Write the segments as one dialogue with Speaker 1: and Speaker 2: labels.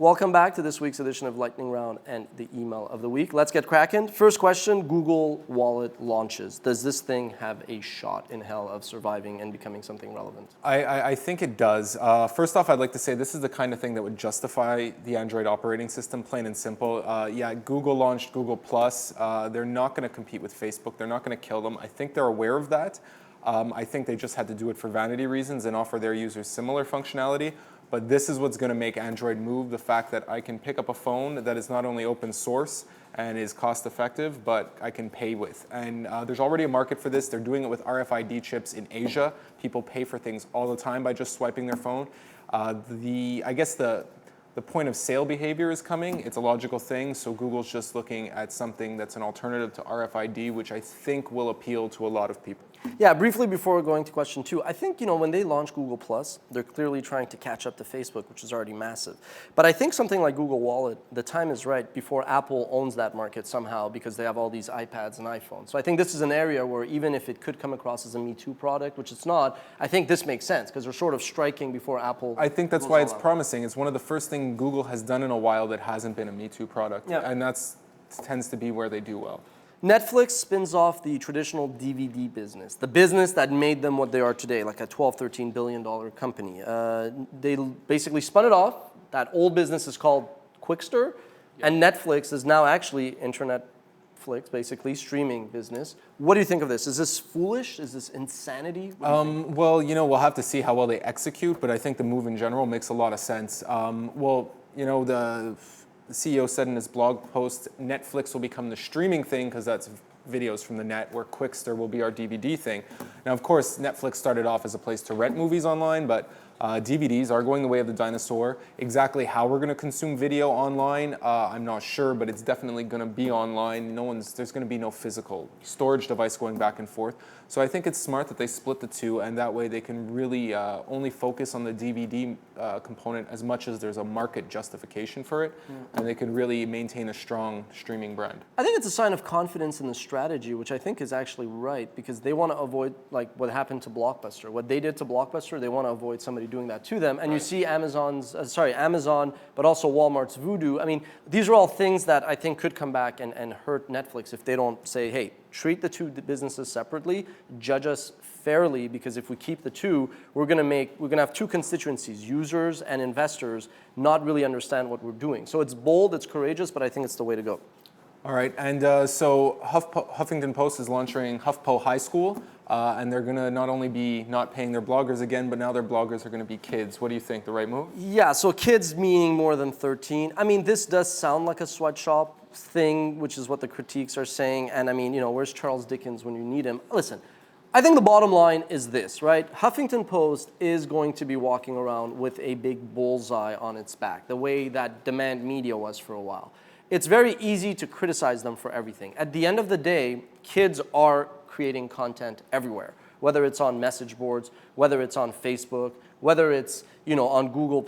Speaker 1: Welcome back to this week's edition of Lightning Round and the email of the week. Let's get cracking. First question, Google Wallet launches. Does this thing have a shot in hell of surviving and becoming something relevant?
Speaker 2: I think it does. First off, I'd like to say this is the kind of thing that would justify the Android operating system, plain and simple. Yeah, Google launched Google+. They're not going to compete with Facebook. They're not going to kill them. I think they're aware of that. I think they just had to do it for vanity reasons and offer their users similar functionality. But this is what's going to make Android move, the fact that I can pick up a phone that is not only open source and is cost effective, but I can pay with. And there's already a market for this. They're doing it with RFID chips in Asia. People pay for things all the time by just swiping their phone. I guess the point of sale behavior is coming. It's a logical thing. So Google's just looking at something that's an alternative to RFID, which I think will appeal to a lot of people.
Speaker 1: Yeah, briefly before going to question 2, I think, when they launch Google+, they're clearly trying to catch up to Facebook, which is already massive. But I think something like Google Wallet, the time is right before Apple owns that market somehow because they have all these iPads and iPhones. So I think this is an area where even if it could come across as a Me Too product, which it's not, I think this makes sense because they're sort of striking before Apple.
Speaker 2: I think that's why it's promising. It's one of the first things Google has done in a while that hasn't been a Me Too product. Yeah. And that tends to be where they do well.
Speaker 1: Netflix spins off the traditional DVD business, the business that made them what they are today, like a $12, $13 billion company. They basically spun it off. That old business is called Qwikster, and Netflix is now actually Internetflix, basically, streaming business. What do you think of this? Is this foolish? Is this insanity?
Speaker 2: Well, we'll have to see how well they execute, but I think the move in general makes a lot of sense. The CEO said in his blog post, Netflix will become the streaming thing because that's videos from the net, where Qwikster will be our DVD thing. Now, of course, Netflix started off as a place to rent movies online, but DVDs are going the way of the dinosaur. Exactly how we're going to consume video online, I'm not sure, but it's definitely going to be online. There's going to be no physical storage device going back and forth. So I think it's smart that they split the two, and that way they can really only focus on the DVD component as much as there's a market justification for it, and they can really maintain a strong streaming brand.
Speaker 1: I think it's a sign of confidence in the strategy, which I think is actually right, because they want to avoid like what happened to Blockbuster. What they did to Blockbuster, they want to avoid somebody doing that to them. And you see Amazon, but also Walmart's Voodoo. I mean, these are all things that I think could come back and hurt Netflix if they don't say, hey, treat the two businesses separately, judge us fairly, because if we keep the two, we're going to have two constituencies, users and investors, not really understand what we're doing. So it's bold, it's courageous, but I think it's the way to go.
Speaker 2: All right, and so Huffington Post is launching HuffPo High School, and they're going to not only be not paying their bloggers again, but now their bloggers are going to be kids. What do you think, the right move?
Speaker 1: Yeah, so kids meaning more than 13. I mean, this does sound like a sweatshop thing, which is what the critiques are saying. And I mean, where's Charles Dickens when you need him? Listen, I think the bottom line is this, right? Huffington Post is going to be walking around with a big bullseye on its back, the way that demand media was for a while. It's very easy to criticize them for everything. At the end of the day, kids are creating content everywhere, whether it's on message boards, whether it's on Facebook, whether it's on Google+,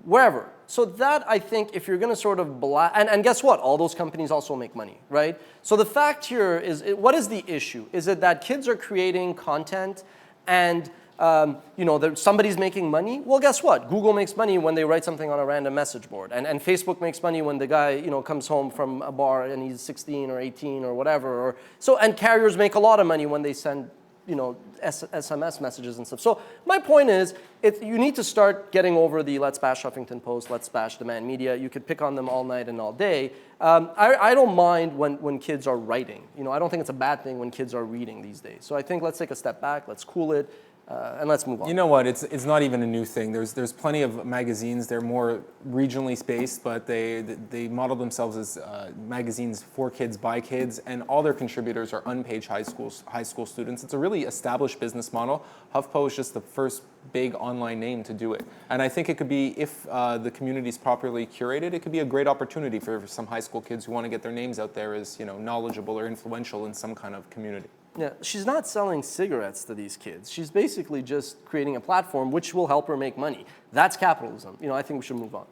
Speaker 1: wherever. So that, I think, if you're going to sort of and guess what? All those companies also make money, right? So the fact here is, what is the issue? Is it that kids are creating content and somebody's making money? Well, guess what? Google makes money when they write something on a random message board. And Facebook makes money when the guy, comes home from a bar and he's 16 or 18 or whatever. And carriers make a lot of money when they send, SMS messages and stuff. So my point is, you need to start getting over the let's bash Huffington Post, let's bash demand media. You could pick on them all night and all day. I don't mind when kids are writing. I don't think it's a bad thing when kids are reading these days. So I think let's take a step back, let's cool it. And let's move on.
Speaker 2: You know what? It's not even a new thing. There's plenty of magazines. They're more regionally spaced, but they model themselves as magazines for kids by kids, and all their contributors are unpaid high school students. It's a really established business model. HuffPo is just the first big online name to do it, and I think it could be, if the community is properly curated, it could be a great opportunity for some high school kids who want to get their names out there as knowledgeable or influential in some kind of community.
Speaker 1: Yeah, she's not selling cigarettes to these kids. She's basically just creating a platform which will help her make money. That's capitalism. I think we should move on.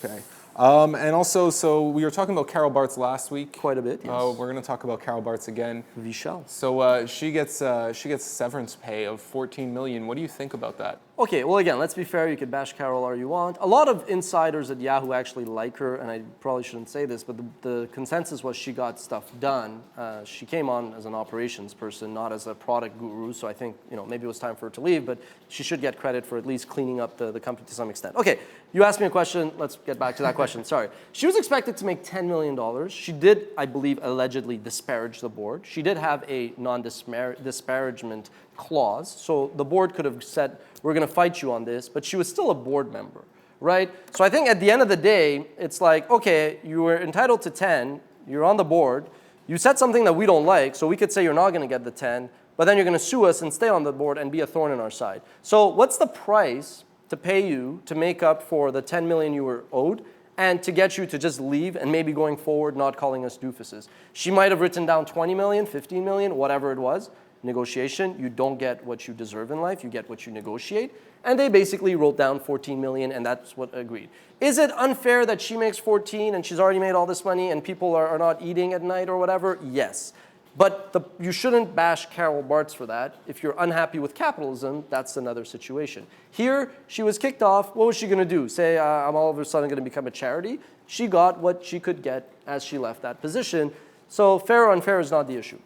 Speaker 2: Okay. And also, so we were talking about Carol Bartz last week.
Speaker 1: Quite a bit, yes.
Speaker 2: We're going to talk about Carol Bartz again.
Speaker 1: We shall.
Speaker 2: So she gets severance pay of $14 million. What do you think about that?
Speaker 1: Okay, well, again, let's be fair. You could bash Carol all you want. A lot of insiders at Yahoo actually like her, and I probably shouldn't say this, but the consensus was she got stuff done. She came on as an operations person, not as a product guru, so I think maybe it was time for her to leave, but she should get credit for at least cleaning up the company to some extent. Okay, you asked me a question. Let's get back to that question. Sorry. She was expected to make $10 million. She did, I believe, allegedly disparage the board. She did have a non-disparagement clause, so the board could have said, we're going to fight you on this, but she was still a board member, right? So I think at the end of the day, it's like, okay, you were entitled to 10, you're on the board, you said something that we don't like, so we could say you're not going to get the 10, but then you're going to sue us and stay on the board and be a thorn in our side. So what's the price to pay you to make up for the 10 million you were owed and to get you to just leave and maybe going forward not calling us doofuses? She might have written down 20 million, 15 million, whatever it was. Negotiation, you don't get what you deserve in life, you get what you negotiate. And they basically wrote down 14 million and that's what agreed. Is it unfair that she makes 14 and she's already made all this money and people are not eating at night or whatever? Yes. But you shouldn't bash Carol Bartz for that. If you're unhappy with capitalism, that's another situation. Here, she was kicked off. What was she going to do? Say, I'm all of a sudden going to become a charity? She got what she could get as she left that position. So fair or unfair is not the issue.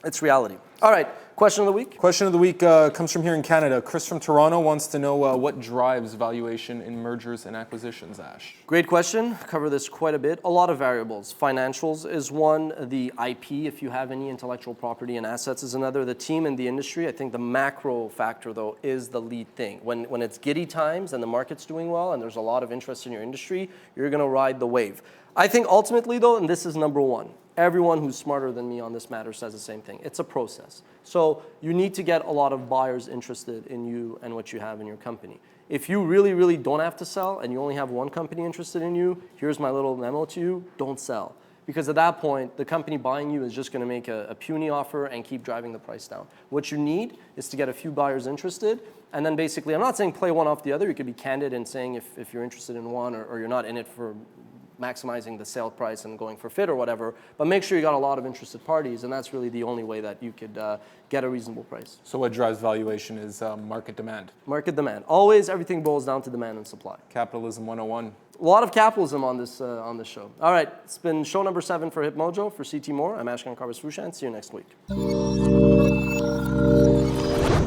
Speaker 1: It's reality. All right, question of the week?
Speaker 2: Question of the week comes from here in Canada. Chris from Toronto wants to know what drives valuation in mergers and acquisitions, Ash?
Speaker 1: Great question. Cover this quite a bit. A lot of variables. Financials is one. The IP, if you have any intellectual property and assets, is another. The team and the industry. I think the macro factor, though, is the lead thing. When it's giddy times and the market's doing well and there's a lot of interest in your industry, you're going to ride the wave. I think ultimately, though, and this is number one, everyone who's smarter than me on this matter says the same thing. It's a process. So you need to get a lot of buyers interested in you and what you have in your company. If you really, really don't have to sell and you only have one company interested in you, here's my little memo to you, don't sell. Because at that point, the company buying you is just going to make a puny offer and keep driving the price down. What you need is to get a few buyers interested. And then basically, I'm not saying play one off the other. You could be candid in saying if you're interested in one or you're not in it for maximizing the sale price and going for fit or whatever, but make sure you got a lot of interested parties, and that's really the only way that you could get a reasonable price.
Speaker 2: So what drives valuation is market demand.
Speaker 1: Market demand. Always, everything boils down to demand and supply.
Speaker 2: Capitalism 101.
Speaker 1: A lot of capitalism on this show. All right, it's been show number 7 for HipMojo. For CT Moore, I'm Ashkan Karbas-Fushan. See you next week.